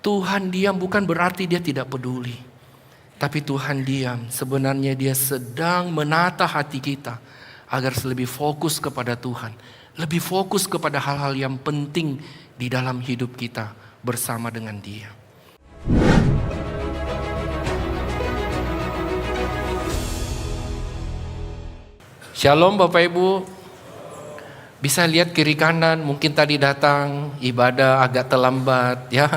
Tuhan diam bukan berarti dia tidak peduli. Tapi Tuhan diam, sebenarnya dia sedang menata hati kita agar lebih fokus kepada Tuhan. Lebih fokus kepada hal-hal yang penting di dalam hidup kita bersama dengan dia. Shalom Bapak Ibu. Bisa lihat kiri kanan, mungkin tadi datang ibadah agak terlambat ya.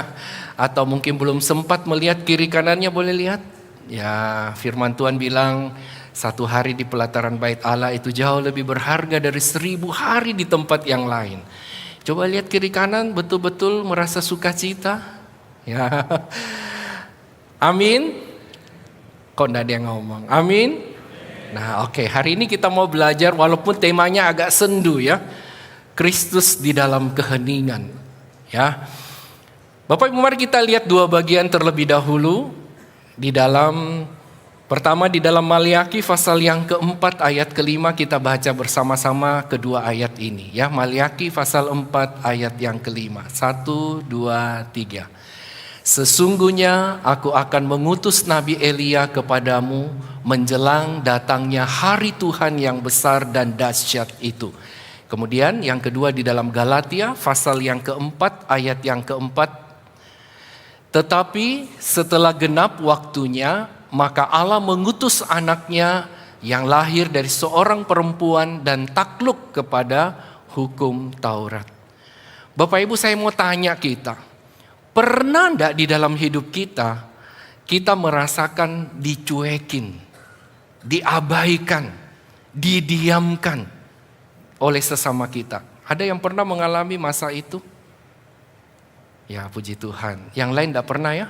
Atau mungkin belum sempat melihat kiri kanannya, boleh lihat. Ya, firman Tuhan bilang 1 hari di pelataran bait Allah itu jauh lebih berharga dari 1000 hari di tempat yang lain. Coba lihat kiri kanan, betul-betul merasa sukacita. Ya, amin. Kok enggak ada yang ngomong, amin. Nah oke, hari ini kita mau belajar walaupun temanya agak sendu ya. Kristus di dalam keheningan ya. Bapak Ibu, mari kita lihat 2 bagian terlebih dahulu. Pertama di dalam Maliaki pasal yang keempat ayat kelima, kita baca bersama-sama kedua ayat ini ya. Maliaki pasal 4 ayat yang kelima. 1, 2, 3. Sesungguhnya aku akan mengutus Nabi Elia kepadamu menjelang datangnya hari Tuhan yang besar dan dahsyat itu. Kemudian yang kedua di dalam Galatia pasal yang keempat ayat yang keempat. Tetapi setelah genap waktunya, maka Allah mengutus anaknya yang lahir dari seorang perempuan dan takluk kepada hukum Taurat. Bapak Ibu, saya mau tanya kita. Pernah enggak di dalam hidup kita merasakan dicuekin, diabaikan, didiamkan oleh sesama kita? Ada yang pernah mengalami masa itu? Ya puji Tuhan, yang lain enggak pernah ya?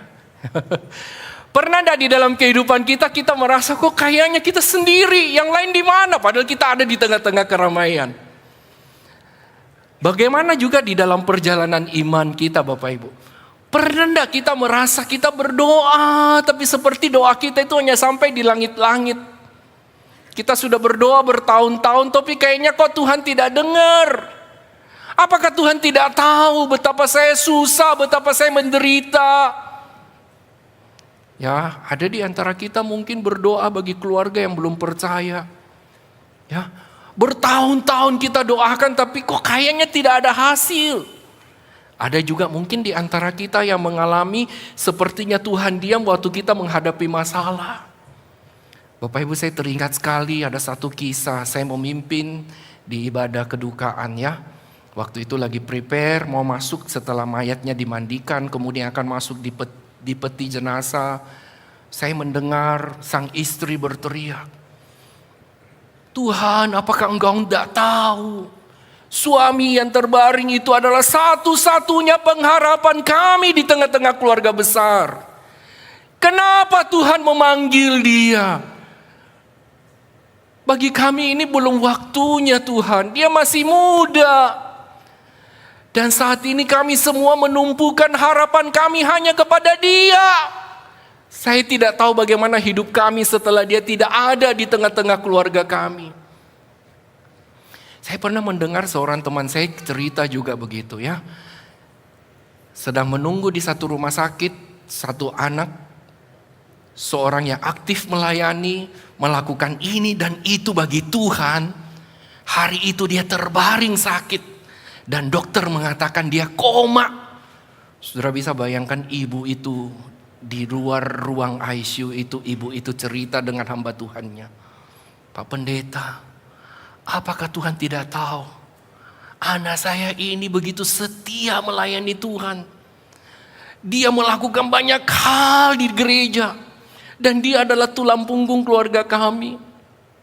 Pernah enggak di dalam kehidupan kita merasa kok kayaknya kita sendiri, yang lain di mana? Padahal kita ada di tengah-tengah keramaian. Bagaimana juga di dalam perjalanan iman kita Bapak Ibu? Pernah enggak kita merasa kita berdoa, tapi seperti doa kita itu hanya sampai di langit-langit. Kita sudah berdoa bertahun-tahun, tapi kayaknya kok Tuhan tidak dengar. Apakah Tuhan tidak tahu betapa saya susah, betapa saya menderita? Ya, ada di antara kita mungkin berdoa bagi keluarga yang belum percaya. Ya, bertahun-tahun kita doakan, tapi kok kayaknya tidak ada hasil. Ada juga mungkin di antara kita yang mengalami sepertinya Tuhan diam waktu kita menghadapi masalah. Bapak Ibu, saya teringat sekali ada satu kisah, saya memimpin di ibadah kedukaan ya. Waktu itu lagi prepare mau masuk setelah mayatnya dimandikan, kemudian akan masuk di peti jenazah. Saya mendengar sang istri berteriak, "Tuhan, apakah Engkau tidak tahu? Suami yang terbaring itu adalah satu-satunya pengharapan kami di tengah-tengah keluarga besar. Kenapa Tuhan memanggil dia? Bagi kami ini belum waktunya Tuhan, dia masih muda. Dan saat ini kami semua menumpukan harapan kami hanya kepada dia. Saya tidak tahu bagaimana hidup kami setelah dia tidak ada di tengah-tengah keluarga kami." Saya pernah mendengar seorang teman saya cerita juga begitu ya. Sedang menunggu di satu rumah sakit, satu anak, seorang yang aktif melayani, melakukan ini dan itu bagi Tuhan. Hari itu dia terbaring sakit dan dokter mengatakan dia koma. Saudara bisa bayangkan ibu itu di luar ruang ICU itu, ibu itu cerita dengan hamba Tuhannya. "Pak Pendeta, apakah Tuhan tidak tahu? Anak saya ini begitu setia melayani Tuhan. Dia melakukan banyak hal di gereja. Dan dia adalah tulang punggung keluarga kami."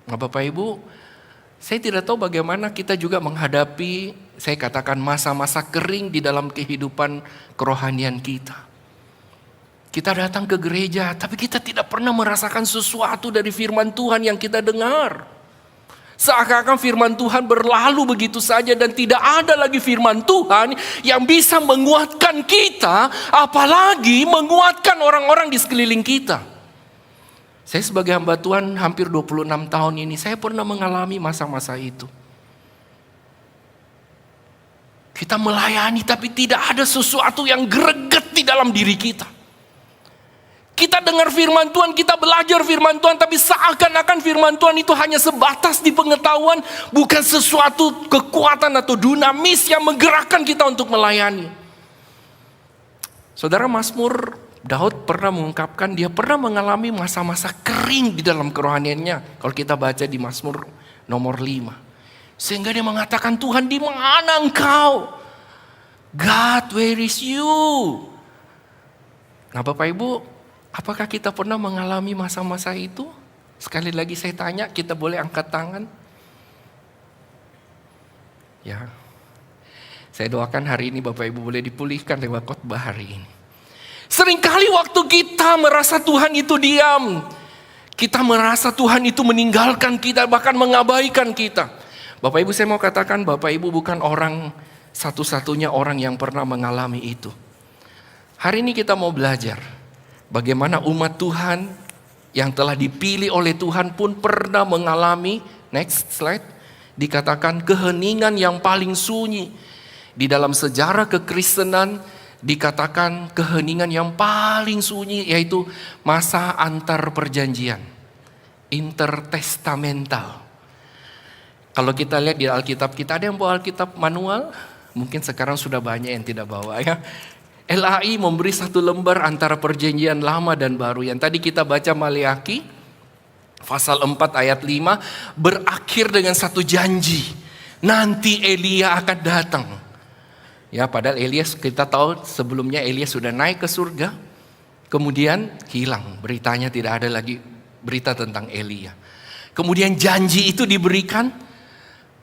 Nah Bapak Ibu, saya tidak tahu bagaimana kita juga menghadapi, saya katakan masa-masa kering di dalam kehidupan kerohanian kita. Kita datang ke gereja, tapi kita tidak pernah merasakan sesuatu dari firman Tuhan yang kita dengar. Seakan-akan firman Tuhan berlalu begitu saja dan tidak ada lagi firman Tuhan yang bisa menguatkan kita, apalagi menguatkan orang-orang di sekeliling kita. Saya sebagai hamba Tuhan hampir 26 tahun ini, saya pernah mengalami masa-masa itu. Kita melayani tapi tidak ada sesuatu yang greget dekat di dalam diri kita. Kita dengar firman Tuhan, kita belajar firman Tuhan, tapi seakan-akan firman Tuhan itu hanya sebatas di pengetahuan, bukan sesuatu kekuatan atau dunamis yang menggerakkan kita untuk melayani. Saudara, Mazmur Daud pernah mengungkapkan dia pernah mengalami masa-masa kering di dalam kerohaniannya. Kalau kita baca di Mazmur nomor 5. Sehingga dia mengatakan, Tuhan, di mana Engkau? God, where is you? Nah, Bapak Ibu, apakah kita pernah mengalami masa-masa itu? Sekali lagi saya tanya, kita boleh angkat tangan? Ya. Saya doakan hari ini Bapak Ibu boleh dipulihkan lewat khotbah hari ini. Seringkali waktu kita merasa Tuhan itu diam, kita merasa Tuhan itu meninggalkan kita, bahkan mengabaikan kita. Bapak Ibu, saya mau katakan Bapak Ibu bukan orang satu-satunya orang yang pernah mengalami itu. Hari ini kita mau belajar bagaimana umat Tuhan yang telah dipilih oleh Tuhan pun pernah mengalami, next slide, dikatakan keheningan yang paling sunyi. Di dalam sejarah kekristenan dikatakan keheningan yang paling sunyi, yaitu masa antar perjanjian, intertestamental. Kalau kita lihat di Alkitab kita, ada yang bawa Alkitab manual? Mungkin sekarang sudah banyak yang tidak bawa ya. LAI memberi satu lembar antara perjanjian lama dan baru. Yang tadi kita baca Maleakhi pasal 4 ayat 5 berakhir dengan satu janji. Nanti Elia akan datang. Ya, padahal Elia kita tahu sebelumnya Elia sudah naik ke surga. Kemudian hilang, beritanya tidak ada lagi berita tentang Elia. Kemudian janji itu diberikan.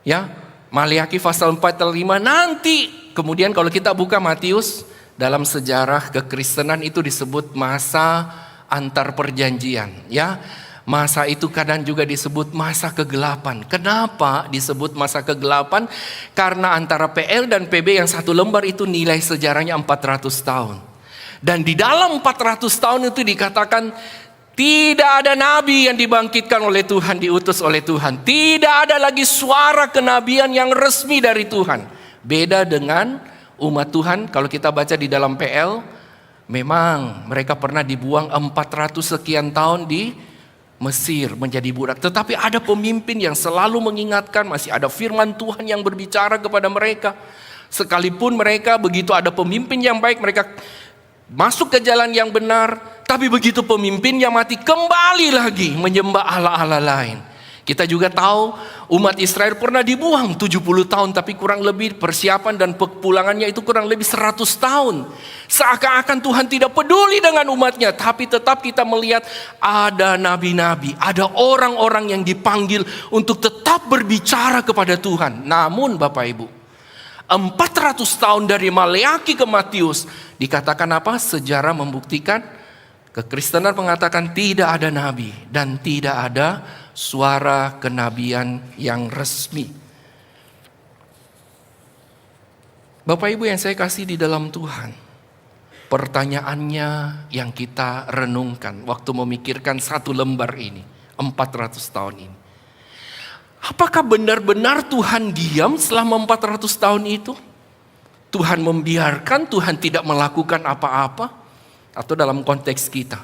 Ya, Maleakhi pasal 4 ayat 5 nanti. Kemudian kalau kita buka Matius, dalam sejarah kekristenan itu disebut masa antar perjanjian. Ya, masa itu kadang juga disebut masa kegelapan. Kenapa disebut masa kegelapan? Karena antara PL dan PB yang satu lembar itu nilai sejarahnya 400 tahun. Dan di dalam 400 tahun itu dikatakan tidak ada nabi yang dibangkitkan oleh Tuhan, diutus oleh Tuhan. Tidak ada lagi suara kenabian yang resmi dari Tuhan. Beda dengan umat Tuhan, kalau kita baca di dalam PL, memang mereka pernah dibuang 400 sekian tahun di Mesir menjadi budak. Tetapi ada pemimpin yang selalu mengingatkan, masih ada firman Tuhan yang berbicara kepada mereka. Sekalipun mereka begitu ada pemimpin yang baik, mereka masuk ke jalan yang benar. Tapi begitu pemimpinnya mati, kembali lagi menyembah Allah-Allah lain. Kita juga tahu umat Israel pernah dibuang 70 tahun, tapi kurang lebih persiapan dan pulangannya itu kurang lebih 100 tahun. Seakan-akan Tuhan tidak peduli dengan umatnya, tapi tetap kita melihat ada nabi-nabi, ada orang-orang yang dipanggil untuk tetap berbicara kepada Tuhan. Namun Bapak Ibu, 400 tahun dari Maleakhi ke Matius, dikatakan apa? Sejarah membuktikan, kekristenan mengatakan tidak ada nabi dan tidak ada suara kenabian yang resmi. Bapak Ibu yang saya kasih di dalam Tuhan, pertanyaannya yang kita renungkan waktu memikirkan satu lembar ini, 400 tahun ini. Apakah benar-benar Tuhan diam selama 400 tahun itu? Tuhan membiarkan, Tuhan tidak melakukan apa-apa? Atau dalam konteks kita,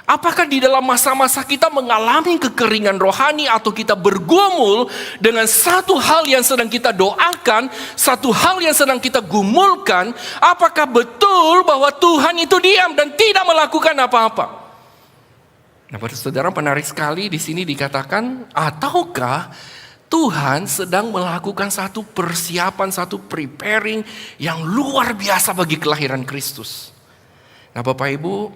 apakah di dalam masa-masa kita mengalami kekeringan rohani atau kita bergumul dengan satu hal yang sedang kita doakan, satu hal yang sedang kita gumulkan, apakah betul bahwa Tuhan itu diam dan tidak melakukan apa-apa? Nah, saudara, menarik sekali di sini dikatakan, ataukah Tuhan sedang melakukan satu persiapan, satu preparing yang luar biasa bagi kelahiran Kristus. Nah, Bapak Ibu,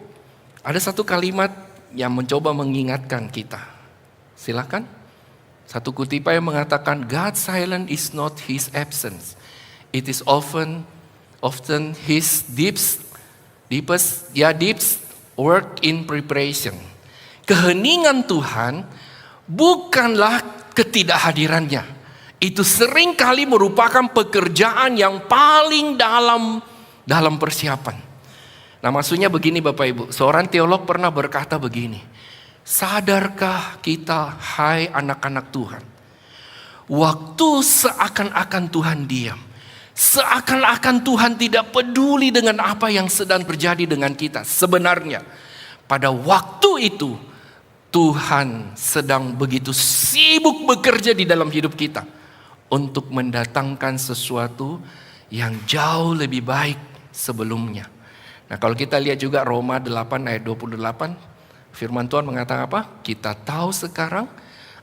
ada satu kalimat yang mencoba mengingatkan kita. Silakan. Satu kutipan yang mengatakan, God's silence is not His absence. It is often His deepest work in preparation. Keheningan Tuhan bukanlah ketidakhadirannya. Itu seringkali merupakan pekerjaan yang paling dalam persiapan. Nah, maksudnya begini Bapak Ibu, seorang teolog pernah berkata begini, sadarkah kita, hai anak-anak Tuhan, waktu seakan-akan Tuhan diam, Seakan-akan Tuhan tidak peduli dengan apa yang sedang terjadi dengan kita. Sebenarnya pada waktu itu Tuhan sedang begitu sibuk bekerja di dalam hidup kita untuk mendatangkan sesuatu yang jauh lebih baik sebelumnya. Nah, kalau kita lihat juga Roma 8 ayat 28, firman Tuhan mengatakan apa? Kita tahu sekarang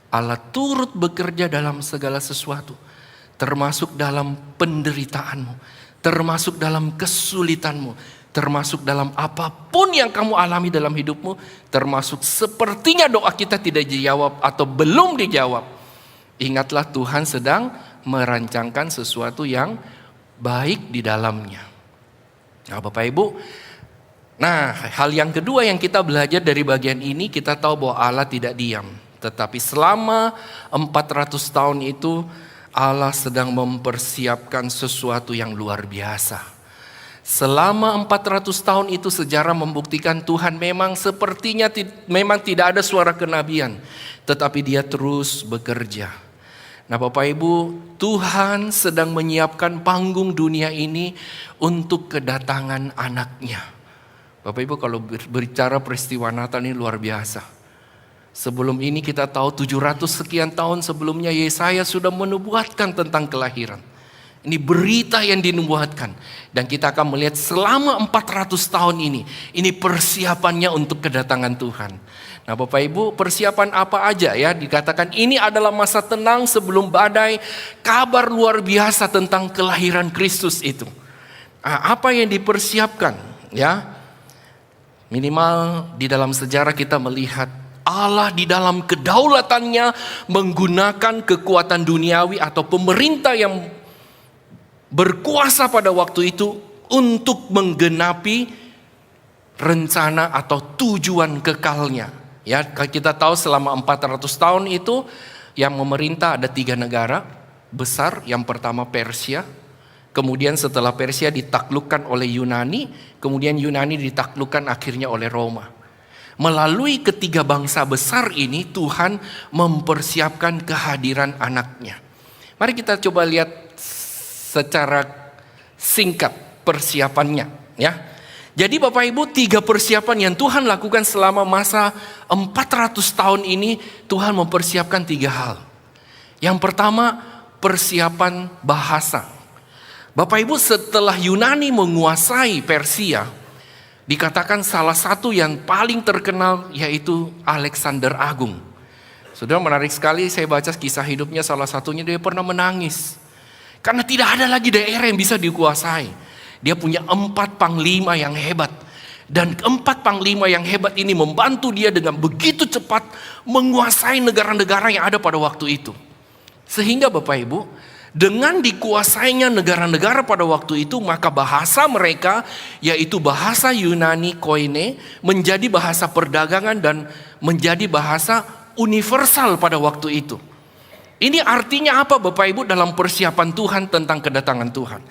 Allah turut bekerja dalam segala sesuatu, termasuk dalam penderitaanmu, termasuk dalam kesulitanmu, termasuk dalam apapun yang kamu alami dalam hidupmu, termasuk sepertinya doa kita tidak dijawab atau belum dijawab. Ingatlah Tuhan sedang merancangkan sesuatu yang baik di dalamnya. Nah, Bapak Ibu, hal yang kedua yang kita belajar dari bagian ini, kita tahu bahwa Allah tidak diam. Tetapi selama 400 tahun itu Allah sedang mempersiapkan sesuatu yang luar biasa. Selama 400 tahun itu sejarah membuktikan Tuhan memang sepertinya memang tidak ada suara kenabian. Tetapi Dia terus bekerja. Nah, Bapak Ibu, Tuhan sedang menyiapkan panggung dunia ini untuk kedatangan anaknya. Bapak Ibu, kalau berbicara peristiwa Natal ini luar biasa. Sebelum ini kita tahu 700 sekian tahun sebelumnya Yesaya sudah menubuatkan tentang kelahiran. Ini berita yang dinubuatkan. Dan kita akan melihat selama 400 tahun ini persiapannya untuk kedatangan Tuhan. Nah, Bapak Ibu, persiapan apa aja ya? Dikatakan ini adalah masa tenang sebelum badai. Kabar luar biasa tentang kelahiran Kristus itu. Apa yang dipersiapkan ya? Minimal di dalam sejarah kita melihat Allah di dalam kedaulatannya menggunakan kekuatan duniawi atau pemerintah yang berkuasa pada waktu itu untuk menggenapi rencana atau tujuan kekalnya. Ya, kita tahu selama 400 tahun itu yang memerintah ada 3 negara besar. Yang pertama Persia, kemudian setelah Persia ditaklukkan oleh Yunani, kemudian Yunani ditaklukkan akhirnya oleh Roma. Melalui ketiga bangsa besar ini Tuhan mempersiapkan kehadiran anaknya. Mari kita coba lihat secara singkat persiapannya ya. Jadi Bapak Ibu, 3 persiapan yang Tuhan lakukan selama masa 400 tahun ini. Tuhan mempersiapkan 3 hal. Yang pertama, persiapan bahasa. Bapak Ibu, setelah Yunani menguasai Persia, dikatakan salah satu yang paling terkenal yaitu Alexander Agung. Sudah menarik sekali, saya baca kisah hidupnya, salah satunya dia pernah menangis. Karena tidak ada lagi daerah yang bisa dikuasai. Dia punya 4 panglima yang hebat. Dan 4 panglima yang hebat ini membantu dia dengan begitu cepat menguasai negara-negara yang ada pada waktu itu. Sehingga Bapak Ibu, dengan dikuasainya negara-negara pada waktu itu, maka bahasa mereka, yaitu bahasa Yunani Koine, menjadi bahasa perdagangan dan menjadi bahasa universal pada waktu itu. Ini artinya apa Bapak Ibu dalam persiapan Tuhan tentang kedatangan Tuhan?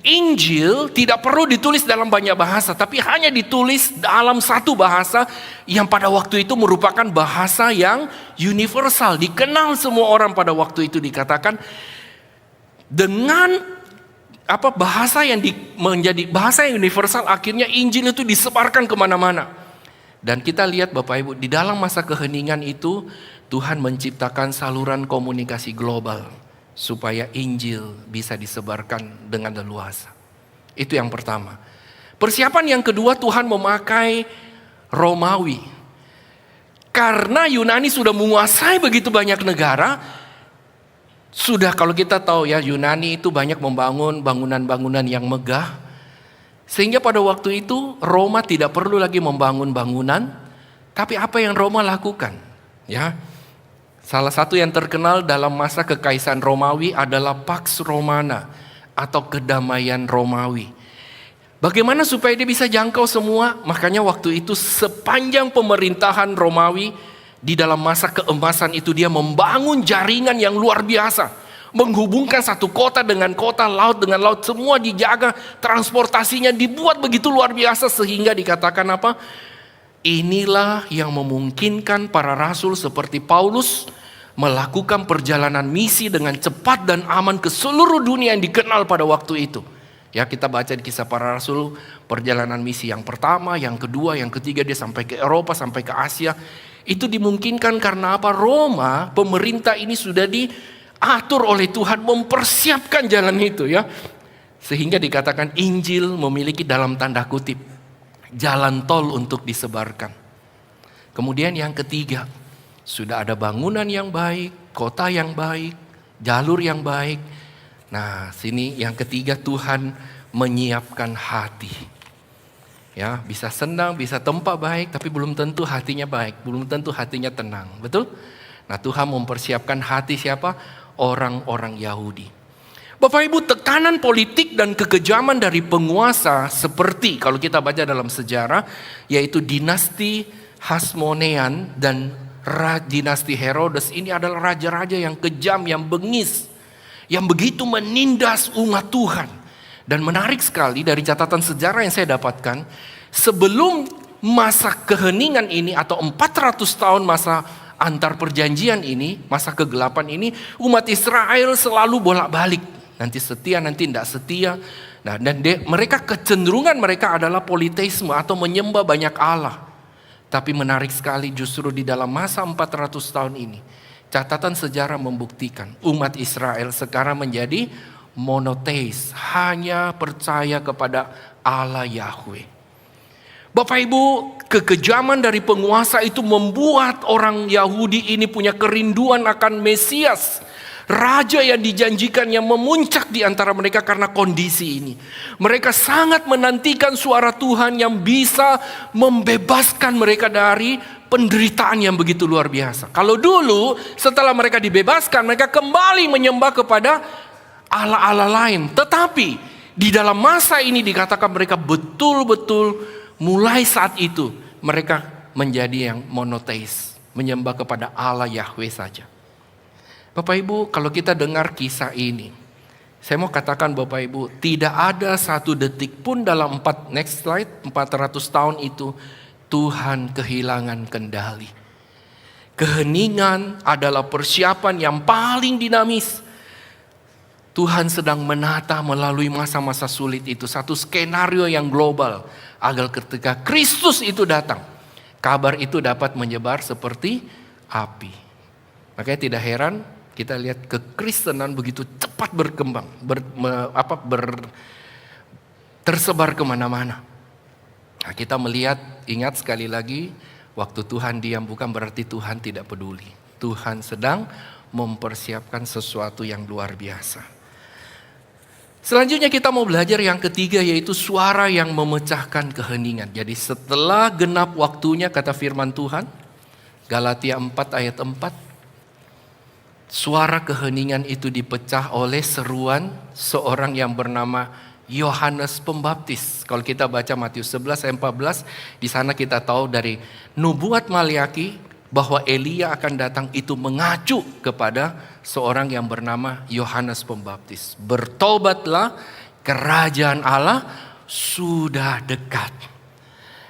Injil tidak perlu ditulis dalam banyak bahasa, tapi hanya ditulis dalam satu bahasa yang pada waktu itu merupakan bahasa yang universal, dikenal semua orang pada waktu itu. Dikatakan dengan bahasa yang menjadi bahasa yang universal, akhirnya Injil itu disebarkan kemana-mana. Dan kita lihat Bapak Ibu, di dalam masa keheningan itu Tuhan menciptakan saluran komunikasi global supaya Injil bisa disebarkan dengan leluasa. Itu yang pertama. Persiapan yang kedua, Tuhan memakai Romawi. Karena Yunani sudah menguasai begitu banyak negara, sudah kalau kita tahu ya, Yunani itu banyak membangun bangunan-bangunan yang megah. Sehingga pada waktu itu Roma tidak perlu lagi membangun bangunan. Tapi apa yang Roma lakukan? Ya, salah satu yang terkenal dalam masa kekaisaran Romawi adalah Pax Romana atau kedamaian Romawi. Bagaimana supaya dia bisa jangkau semua? Makanya waktu itu sepanjang pemerintahan Romawi, di dalam masa keemasan itu dia membangun jaringan yang luar biasa. Menghubungkan satu kota dengan kota, laut dengan laut, semua dijaga, transportasinya dibuat begitu luar biasa sehingga dikatakan apa? Inilah yang memungkinkan para rasul seperti Paulus melakukan perjalanan misi dengan cepat dan aman ke seluruh dunia yang dikenal pada waktu itu. Ya, kita baca di Kisah Para Rasul, perjalanan misi yang pertama, yang kedua, yang ketiga, dia sampai ke Eropa, sampai ke Asia. Itu dimungkinkan karena apa? Roma, pemerintah ini sudah diatur oleh Tuhan, mempersiapkan jalan itu ya. Sehingga dikatakan Injil memiliki dalam tanda kutip jalan tol untuk disebarkan. Kemudian yang ketiga, sudah ada bangunan yang baik, kota yang baik, jalur yang baik. Nah, sini yang ketiga, Tuhan menyiapkan hati. Ya, bisa senang, bisa tempat baik, tapi belum tentu hatinya baik, belum tentu hatinya tenang. Betul? Nah, Tuhan mempersiapkan hati siapa? Orang-orang Yahudi. Bapak Ibu, tekanan politik dan kekejaman dari penguasa seperti kalau kita baca dalam sejarah, yaitu dinasti Hasmonean dan dinasti Herodes, ini adalah raja-raja yang kejam, yang bengis, yang begitu menindas umat Tuhan. Dan menarik sekali dari catatan sejarah yang saya dapatkan, sebelum masa keheningan ini atau 400 tahun masa antar perjanjian ini, masa kegelapan ini, umat Israel selalu bolak-balik. Nanti setia, nanti tidak setia. Nah, dan mereka kecenderungan mereka adalah politeisme atau menyembah banyak Allah. Tapi menarik sekali justru di dalam masa 400 tahun ini, catatan sejarah membuktikan umat Israel sekarang menjadi monoteis, hanya percaya kepada Allah Yahweh. Bapak Ibu, kekejaman dari penguasa itu membuat orang Yahudi ini punya kerinduan akan Mesias, raja yang dijanjikan, yang memuncak di antara mereka karena kondisi ini. Mereka sangat menantikan suara Tuhan yang bisa membebaskan mereka dari penderitaan yang begitu luar biasa. Kalau dulu setelah mereka dibebaskan, mereka kembali menyembah kepada Allah-Allah lain. Tetapi di dalam masa ini dikatakan mereka betul-betul mulai saat itu mereka menjadi yang monoteis, menyembah kepada Allah Yahweh saja. Bapak Ibu, kalau kita dengar kisah ini, saya mau katakan Bapak Ibu, tidak ada satu detik pun dalam 400 tahun itu Tuhan kehilangan kendali. Keheningan adalah persiapan yang paling dinamis. Tuhan sedang menata melalui masa-masa sulit itu satu skenario yang global agar ketika Kristus itu datang, kabar itu dapat menyebar seperti api. Makanya tidak heran kita lihat kekristenan begitu cepat berkembang, tersebar kemana-mana. Nah, kita melihat, ingat sekali lagi, waktu Tuhan diam bukan berarti Tuhan tidak peduli. Tuhan sedang mempersiapkan sesuatu yang luar biasa. Selanjutnya kita mau belajar yang ketiga, yaitu suara yang memecahkan keheningan. Jadi setelah genap waktunya, kata firman Tuhan, Galatia 4 ayat 4, suara keheningan itu dipecah oleh seruan seorang yang bernama Yohanes Pembaptis. Kalau kita baca Matius 11 ayat 14, di sana kita tahu dari nubuat Maliaki bahwa Elia akan datang, itu mengacu kepada seorang yang bernama Yohanes Pembaptis. Bertobatlah, kerajaan Allah sudah dekat.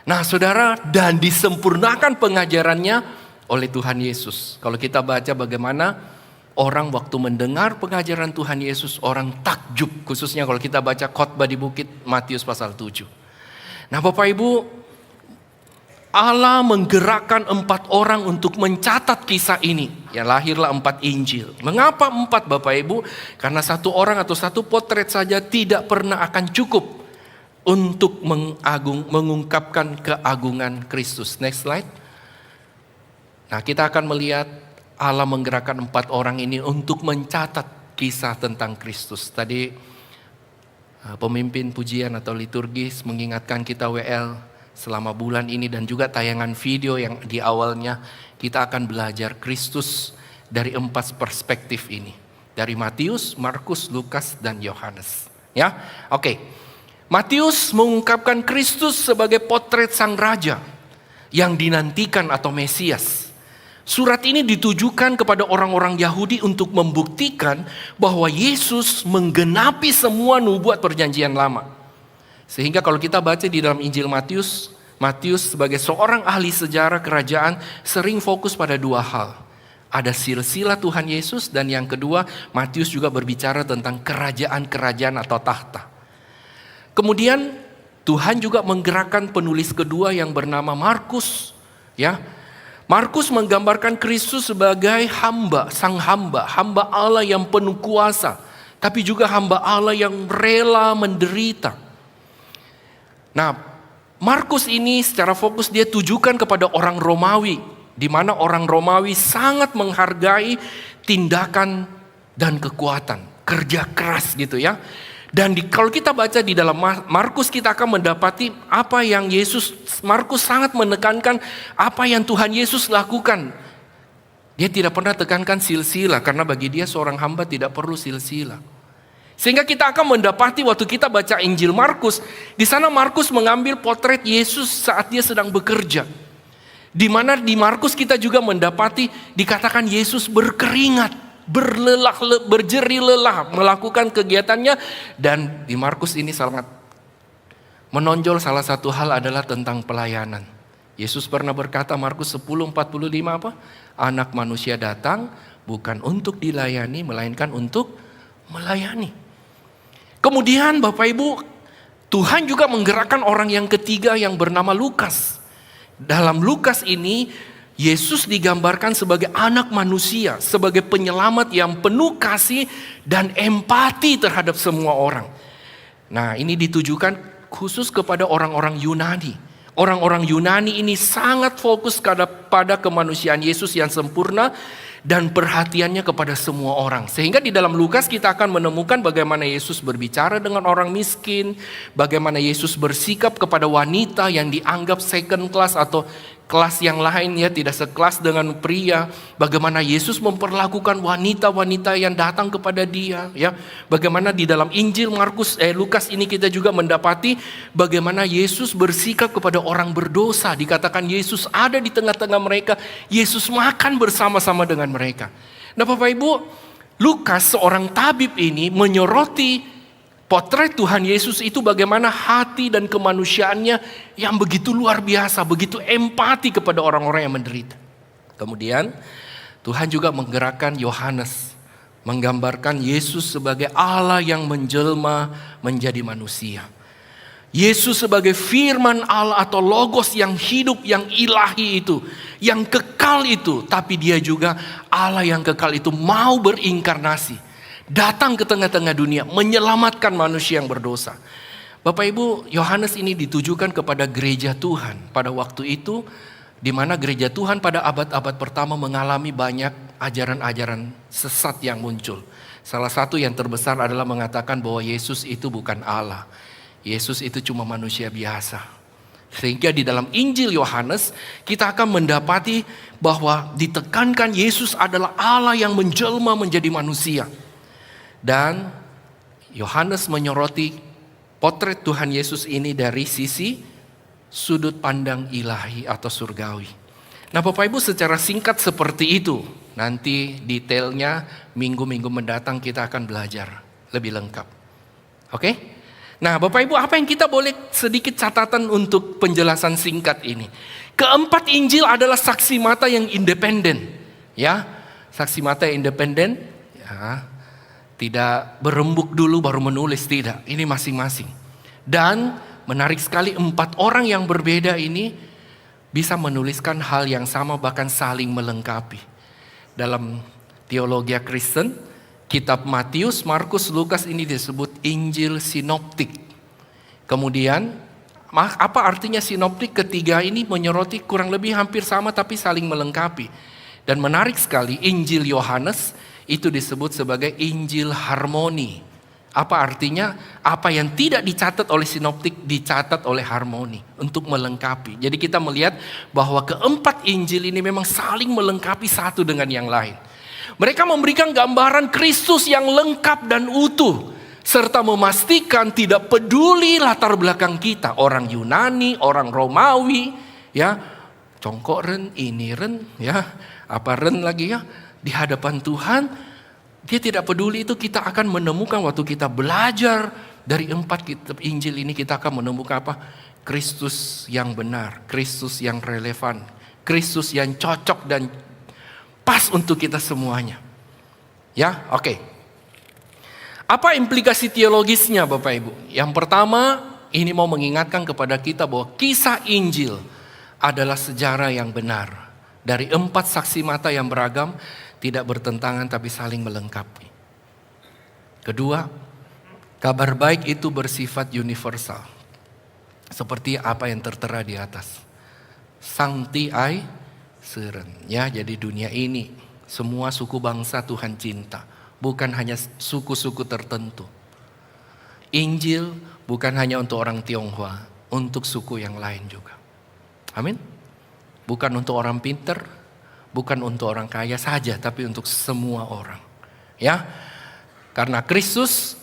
Nah saudara, dan disempurnakan pengajarannya oleh Tuhan Yesus. Kalau kita baca bagaimana orang waktu mendengar pengajaran Tuhan Yesus, orang takjub. Khususnya kalau kita baca khotbah di bukit Matius pasal 7. Nah Bapak Ibu, Allah menggerakkan 4 orang untuk mencatat kisah ini. Ya, lahirlah 4 Injil. Mengapa 4 Bapak Ibu? Karena 1 orang atau 1 potret saja tidak pernah akan cukup untuk mengungkapkan keagungan Kristus. Next slide. Nah kita akan melihat Allah menggerakkan 4 orang ini untuk mencatat kisah tentang Kristus. Tadi pemimpin pujian atau liturgis mengingatkan kita WL selama bulan ini dan juga tayangan video yang di awalnya kita akan belajar Kristus dari 4 perspektif ini. Dari Matius, Markus, Lukas, dan Yohanes. Ya, oke. Matius mengungkapkan Kristus sebagai potret sang raja yang dinantikan atau Mesias. Surat ini ditujukan kepada orang-orang Yahudi untuk membuktikan bahwa Yesus menggenapi semua nubuat perjanjian lama. Sehingga kalau kita baca di dalam Injil Matius sebagai seorang ahli sejarah kerajaan sering fokus pada 2 hal. Ada silsilah Tuhan Yesus, dan yang kedua Matius juga berbicara tentang kerajaan-kerajaan atau tahta. Kemudian Tuhan juga menggerakkan penulis kedua yang bernama Markus, ya. Markus menggambarkan Kristus sebagai hamba, sang hamba Allah yang penuh kuasa, tapi juga hamba Allah yang rela menderita. Nah, Markus ini secara fokus dia tujukan kepada orang Romawi, di mana orang Romawi sangat menghargai tindakan dan kekuatan, kerja keras gitu ya. Dan kalau kita baca di dalam Markus, kita akan mendapati apa yang Markus sangat menekankan apa yang Tuhan Yesus lakukan. Dia tidak pernah tekankan silsilah, karena bagi dia seorang hamba tidak perlu silsilah. Sehingga kita akan mendapati waktu kita baca Injil Markus, di sana Markus mengambil potret Yesus saat dia sedang bekerja. Di mana di Markus kita juga mendapati dikatakan Yesus berkeringat, berjerih lelah melakukan kegiatannya. Dan di Markus ini sangat menonjol salah satu hal adalah tentang pelayanan. Yesus pernah berkata, Markus 10:45 apa? Anak manusia datang bukan untuk dilayani, melainkan untuk melayani. Kemudian Bapak Ibu, Tuhan juga menggerakkan orang yang ketiga yang bernama Lukas. Dalam Lukas ini, Yesus digambarkan sebagai anak manusia, sebagai penyelamat yang penuh kasih dan empati terhadap semua orang. Nah, ini ditujukan khusus kepada orang-orang Yunani. Orang-orang Yunani ini sangat fokus pada kemanusiaan Yesus yang sempurna dan perhatiannya kepada semua orang. Sehingga di dalam Lukas kita akan menemukan bagaimana Yesus berbicara dengan orang miskin, bagaimana Yesus bersikap kepada wanita yang dianggap second class atau kelas yang lain, ya, tidak sekelas dengan pria. Bagaimana Yesus memperlakukan wanita-wanita yang datang kepada dia, ya. Bagaimana di dalam Injil Lukas ini kita juga mendapati bagaimana Yesus bersikap kepada orang berdosa. Dikatakan Yesus ada di tengah-tengah mereka, Yesus makan bersama-sama dengan mereka. Nah, Bapak Ibu, Lukas seorang tabib ini menyoroti potret Tuhan Yesus itu bagaimana hati dan kemanusiaannya yang begitu luar biasa, begitu empati kepada orang-orang yang menderita. Kemudian Tuhan juga menggerakkan Yohanes, menggambarkan Yesus sebagai Allah yang menjelma menjadi manusia. Yesus sebagai firman Allah atau logos yang hidup, yang ilahi itu, yang kekal itu. Tapi dia juga Allah yang kekal itu mau berinkarnasi, datang ke tengah-tengah dunia, menyelamatkan manusia yang berdosa. Bapak Ibu, Yohanes ini ditujukan kepada gereja Tuhan pada waktu itu, di mana gereja Tuhan pada abad-abad pertama mengalami banyak ajaran-ajaran sesat yang muncul. Salah satu yang terbesar adalah mengatakan bahwa Yesus itu bukan Allah. Yesus itu cuma manusia biasa. Sehingga di dalam Injil Yohanes kita akan mendapati bahwa ditekankan Yesus adalah Allah yang menjelma menjadi manusia. Dan Yohanes menyoroti potret Tuhan Yesus ini dari sisi sudut pandang ilahi atau surgawi. Nah, Bapak Ibu, secara singkat seperti itu. Nanti detailnya minggu-minggu mendatang kita akan belajar lebih lengkap. Oke? Nah, Bapak Ibu, apa yang kita boleh sedikit catatan untuk penjelasan singkat ini? Keempat Injil adalah saksi mata yang independen. Ya, saksi mata yang independen. Ya, tidak berembuk dulu baru menulis, tidak. Ini masing-masing. Dan menarik sekali, 4 orang yang berbeda ini bisa menuliskan hal yang sama, bahkan saling melengkapi. Dalam teologi Kristen, kitab Matius, Markus, Lukas ini disebut Injil sinoptik. Kemudian, apa artinya sinoptik? Ketiga ini menyoroti kurang lebih hampir sama tapi saling melengkapi. Dan menarik sekali, Injil Yohanes itu disebut sebagai Injil harmoni. Apa artinya? Apa yang tidak dicatat oleh sinoptik dicatat oleh harmoni untuk melengkapi. Jadi kita melihat bahwa keempat Injil ini memang saling melengkapi satu dengan yang lain. Mereka memberikan gambaran Kristus yang lengkap dan utuh, serta memastikan tidak peduli latar belakang kita, orang Yunani, orang Romawi, ya, congkok ren, ini ren, ya, apa ren lagi ya. Di hadapan Tuhan, dia tidak peduli itu. Kita akan menemukan waktu kita belajar dari 4 kitab Injil ini, kita akan menemukan apa? Kristus yang benar, Kristus yang relevan, Kristus yang cocok dan pas untuk kita semuanya. Ya, oke. Apa implikasi teologisnya Bapak Ibu? Yang pertama, ini mau mengingatkan kepada kita bahwa kisah Injil adalah sejarah yang benar. Dari 4 saksi mata yang beragam, tidak bertentangan tapi saling melengkapi. Kedua, kabar baik itu bersifat universal. Seperti apa yang tertera di atas. Sancti ai seren. Ya, jadi dunia ini semua suku bangsa Tuhan cinta. Bukan hanya suku-suku tertentu. Injil bukan hanya untuk orang Tionghoa, untuk suku yang lain juga. Amin. Bukan untuk orang pinter, bukan untuk orang kaya saja, tapi untuk semua orang. Ya. Karena Kristus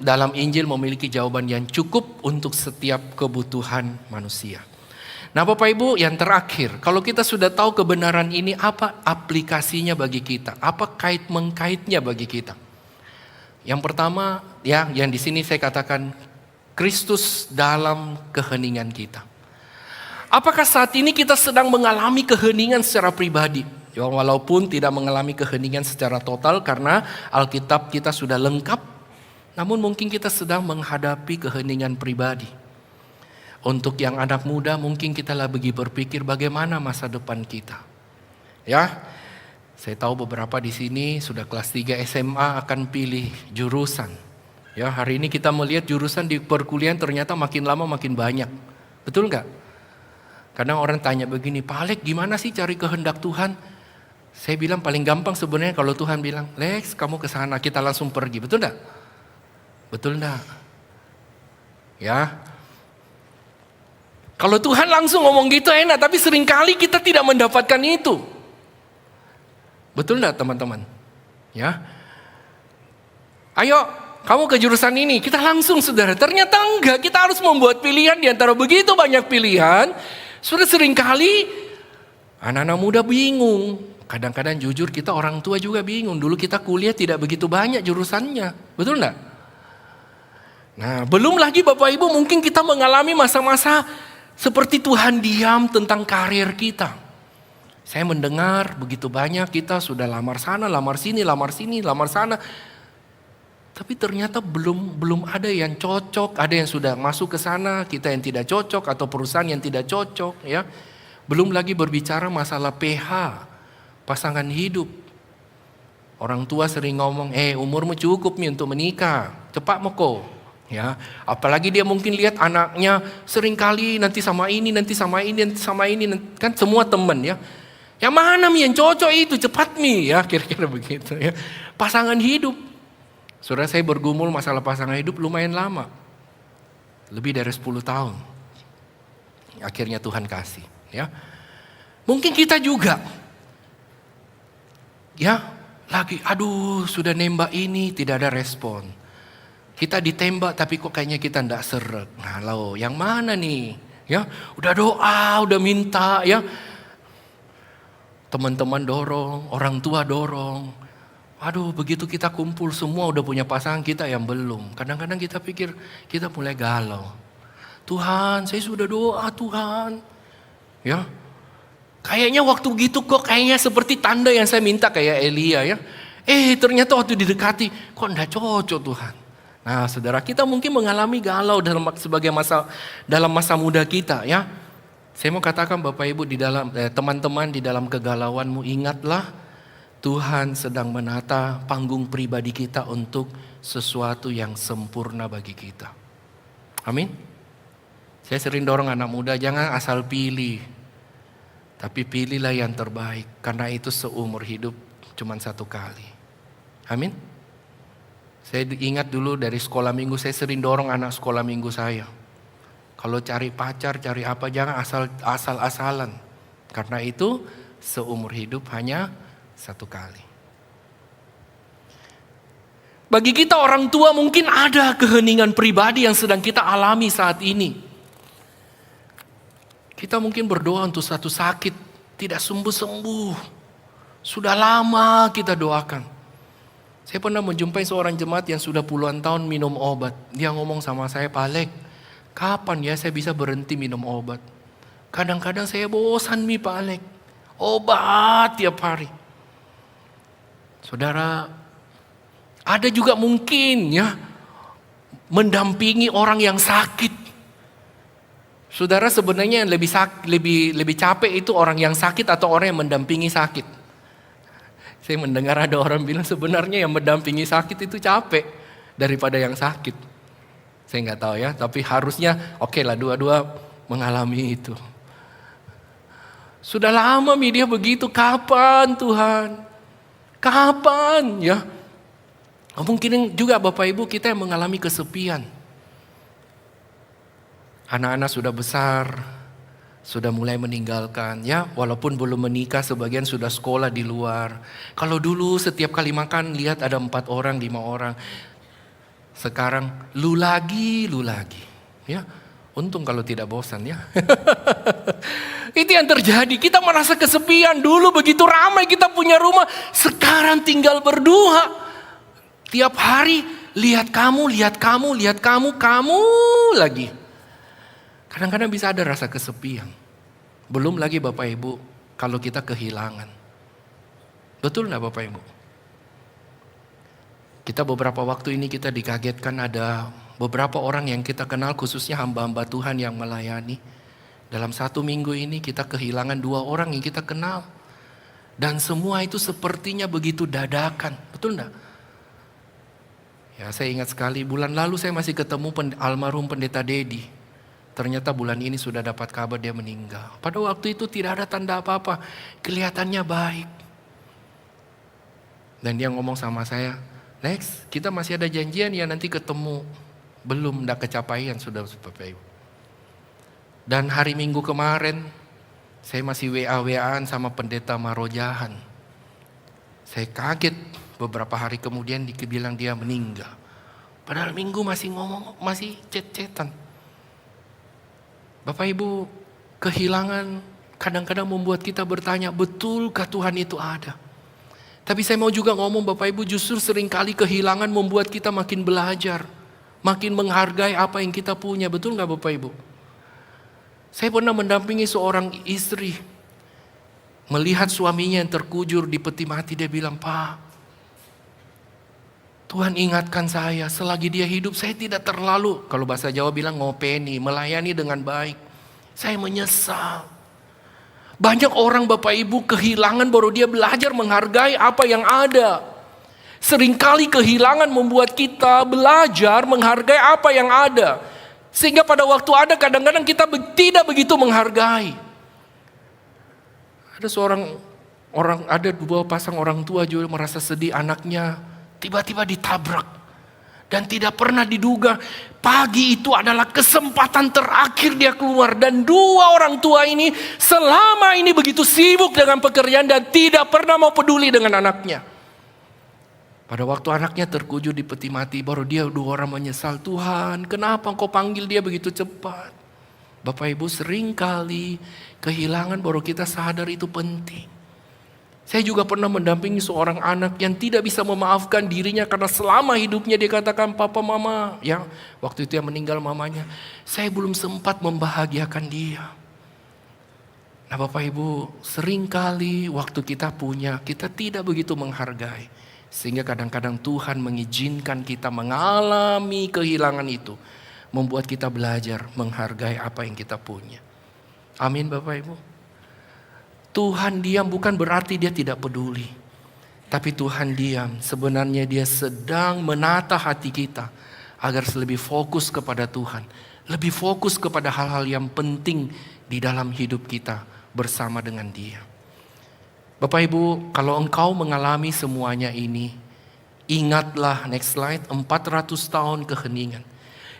dalam Injil memiliki jawaban yang cukup untuk setiap kebutuhan manusia. Nah Bapak Ibu, yang terakhir, kalau kita sudah tahu kebenaran ini, apa aplikasinya bagi kita? Apa kait-mengkaitnya bagi kita? Yang pertama, ya, yang di sini saya katakan Kristus dalam keheningan kita. Apakah saat ini kita sedang mengalami keheningan secara pribadi? Ya, walaupun tidak mengalami keheningan secara total karena Alkitab kita sudah lengkap, namun mungkin kita sedang menghadapi keheningan pribadi. Untuk yang anak muda mungkin kita lagi berpikir bagaimana masa depan kita. Ya, saya tahu beberapa di sini sudah kelas 3 SMA akan pilih jurusan. Ya, hari ini kita melihat jurusan di perkuliahan ternyata makin lama makin banyak. Betul nggak? Kadang orang tanya begini, Pak Alek gimana sih cari kehendak Tuhan? Saya bilang paling gampang sebenarnya kalau Tuhan bilang, Lex kamu ke sana, kita langsung pergi. Betul nggak? Betul nggak? Ya. Kalau Tuhan langsung ngomong gitu enak, tapi seringkali kita tidak mendapatkan itu. Betul enggak teman-teman? Ya. Ayo, kamu ke jurusan ini, kita langsung saudara. Ternyata enggak, kita harus membuat pilihan di antara begitu banyak pilihan. Sudah seringkali anak-anak muda bingung. Kadang-kadang jujur kita orang tua juga bingung. Dulu kita kuliah tidak begitu banyak jurusannya. Betul enggak? Nah, belum lagi Bapak Ibu mungkin kita mengalami masa-masa seperti Tuhan diam tentang karir kita. Saya mendengar begitu banyak kita sudah lamar sana, lamar sini, lamar sana. Tapi ternyata belum ada yang cocok, ada yang sudah masuk ke sana, kita yang tidak cocok atau perusahaan yang tidak cocok, ya. Belum lagi berbicara masalah PH, pasangan hidup. Orang tua sering ngomong, umurmu cukup nih untuk menikah, cepat moko. Ya, apalagi dia mungkin lihat anaknya sering kali nanti sama ini, kan semua teman ya. Yang mana mi yang cocok itu cepat mi ya, kira-kira begitu ya. Pasangan hidup. Saudara, saya bergumul masalah pasangan hidup lumayan lama. Lebih dari 10 tahun. Akhirnya Tuhan kasih ya. Mungkin kita juga ya lagi aduh sudah nembak ini tidak ada respon. Kita ditembak tapi kok kayaknya kita enggak seret. Nah, lo yang mana nih? Ya, udah doa, udah minta ya. Teman-teman dorong, orang tua dorong. Aduh, begitu kita kumpul semua udah punya pasangan, kita yang belum. Kadang-kadang kita pikir kita mulai galau. Tuhan, saya sudah doa Tuhan. Ya. Kayaknya waktu begitu kok kayaknya seperti tanda yang saya minta kayak Elia ya. Ternyata waktu didekati kok enggak cocok Tuhan. Nah, saudara, kita mungkin mengalami galau dalam masa muda kita ya. Saya mau katakan Bapak Ibu teman-teman di dalam kegalauanmu, ingatlah Tuhan sedang menata panggung pribadi kita untuk sesuatu yang sempurna bagi kita. Amin. Saya sering dorong anak muda jangan asal pilih. Tapi pilihlah yang terbaik karena itu seumur hidup cuma satu kali. Amin. Saya ingat dulu dari sekolah minggu, saya sering dorong anak sekolah minggu saya. Kalau cari pacar, cari apa, jangan asal-asalan. Karena itu seumur hidup hanya satu kali. Bagi kita orang tua mungkin ada keheningan pribadi yang sedang kita alami saat ini. Kita mungkin berdoa untuk satu sakit, tidak sembuh-sembuh. Sudah lama kita doakan. Saya pernah menjumpai seorang jemaat yang sudah puluhan tahun minum obat. Dia ngomong sama saya, Pak Alek, kapan ya saya bisa berhenti minum obat? Kadang-kadang saya bosan Pak Alek. Obat tiap hari. Saudara, ada juga mungkin ya mendampingi orang yang sakit. Saudara, sebenarnya yang lebih capek itu orang yang sakit atau orang yang mendampingi sakit? Saya mendengar ada orang bilang sebenarnya yang mendampingi sakit itu capek daripada yang sakit. Saya nggak tahu ya, tapi harusnya oke lah dua-dua mengalami itu. Sudah lama dia begitu, kapan Tuhan? Kapan ya? Mungkin juga Bapak Ibu kita yang mengalami kesepian. Anak-anak sudah besar, sudah mulai meninggalkan ya, walaupun belum menikah, sebagian sudah sekolah di luar. Kalau dulu setiap kali makan lihat ada 4 orang, 5 orang. Sekarang lu lagi ya. Untung kalau tidak bosan ya. Itu yang terjadi, kita merasa kesepian. Dulu begitu ramai kita punya rumah, sekarang tinggal berdua. Tiap hari lihat kamu lagi. Kadang-kadang bisa ada rasa kesepian. Belum lagi Bapak Ibu, kalau kita kehilangan. Betul gak Bapak Ibu? Kita beberapa waktu ini kita dikagetkan ada beberapa orang yang kita kenal, khususnya hamba-hamba Tuhan yang melayani. Dalam 1 minggu ini kita kehilangan 2 orang yang kita kenal. Dan semua itu sepertinya begitu dadakan. Betul gak? Ya, saya ingat sekali bulan lalu saya masih ketemu almarhum pendeta Dedi. Ternyata bulan ini sudah dapat kabar dia meninggal. Pada waktu itu tidak ada tanda apa-apa. Kelihatannya baik. Dan dia ngomong sama saya, Lex, kita masih ada janjian ya nanti ketemu. Belum, tidak kecapaian sudah Bapak Ibu. Dan hari Minggu kemarin, saya masih WA-WAan sama pendeta Marojahan. Saya kaget, beberapa hari kemudian dibilang dia meninggal. Padahal Minggu masih ngomong, masih chat-chatan. Bapak Ibu, kehilangan kadang-kadang membuat kita bertanya, betulkah Tuhan itu ada? Tapi saya mau juga ngomong Bapak Ibu, justru seringkali kehilangan membuat kita makin belajar. Makin menghargai apa yang kita punya, betul gak Bapak Ibu? Saya pernah mendampingi seorang istri. Melihat suaminya yang terkujur di peti mati, dia bilang, Pak, Tuhan ingatkan saya, selagi dia hidup saya tidak terlalu, kalau bahasa Jawa bilang ngopeni, melayani dengan baik. Saya menyesal. Banyak orang Bapak Ibu kehilangan baru dia belajar menghargai apa yang ada. Seringkali kehilangan membuat kita belajar menghargai apa yang ada. Sehingga pada waktu ada kadang-kadang kita tidak begitu menghargai. Ada 2 pasang orang tua juga merasa sedih anaknya tiba-tiba ditabrak. Dan tidak pernah diduga pagi itu adalah kesempatan terakhir dia keluar. Dan 2 orang tua ini selama ini begitu sibuk dengan pekerjaan dan tidak pernah mau peduli dengan anaknya. Pada waktu anaknya terkujur di peti mati, baru dia 2 orang menyesal, Tuhan kenapa engkau panggil dia begitu cepat? Bapak Ibu, seringkali kehilangan baru kita sadar itu penting. Saya juga pernah mendampingi seorang anak yang tidak bisa memaafkan dirinya karena selama hidupnya dia katakan papa mama. Ya, waktu itu yang meninggal mamanya, saya belum sempat membahagiakan dia. Nah Bapak Ibu, seringkali waktu kita punya, kita tidak begitu menghargai. Sehingga kadang-kadang Tuhan mengizinkan kita mengalami kehilangan itu. Membuat kita belajar menghargai apa yang kita punya. Amin Bapak Ibu. Tuhan diam bukan berarti dia tidak peduli. Tapi Tuhan diam, sebenarnya dia sedang menata hati kita. Agar lebih fokus kepada Tuhan. Lebih fokus kepada hal-hal yang penting di dalam hidup kita bersama dengan dia. Bapak Ibu, kalau engkau mengalami semuanya ini, ingatlah, next slide, 400 tahun keheningan.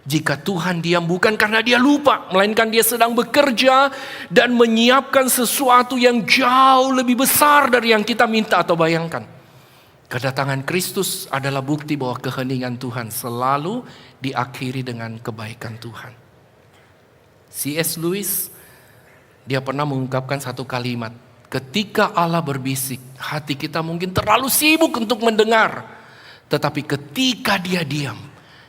Jika Tuhan diam bukan karena dia lupa, melainkan dia sedang bekerja dan menyiapkan sesuatu yang jauh lebih besar dari yang kita minta atau bayangkan. Kedatangan Kristus adalah bukti bahwa keheningan Tuhan selalu diakhiri dengan kebaikan Tuhan. C.S. Lewis, dia pernah mengungkapkan satu kalimat. Ketika Allah berbisik, hati kita mungkin terlalu sibuk untuk mendengar. Tetapi ketika dia diam,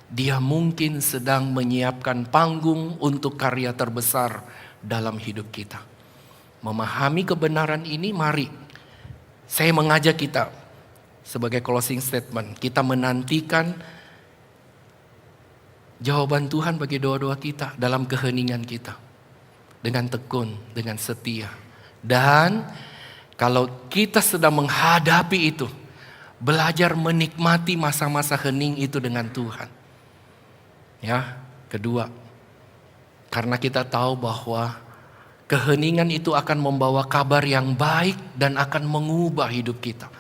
dia mungkin sedang menyiapkan panggung untuk karya terbesar dalam hidup kita. Memahami kebenaran ini, mari saya mengajak kita sebagai closing statement, kita menantikan jawaban Tuhan bagi doa-doa kita dalam keheningan kita. Dengan tekun, dengan setia. Dan kalau kita sedang menghadapi itu, belajar menikmati masa-masa hening itu dengan Tuhan. Ya, kedua, karena kita tahu bahwa keheningan itu akan membawa kabar yang baik dan akan mengubah hidup kita.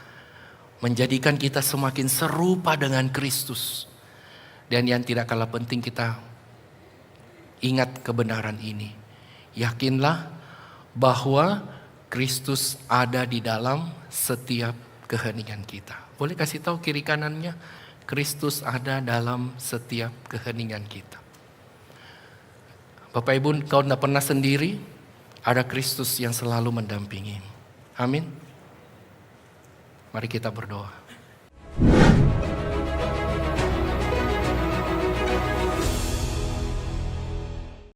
Menjadikan kita semakin serupa dengan Kristus. Dan yang tidak kalah penting, kita ingat kebenaran ini. Yakinlah bahwa Kristus ada di dalam setiap keheningan kita. Boleh kasih tahu kiri kanannya, Kristus ada dalam setiap keheningan kita. Bapak Ibu, kau tidak pernah sendiri, ada Kristus yang selalu mendampingi. Amin. Mari kita berdoa.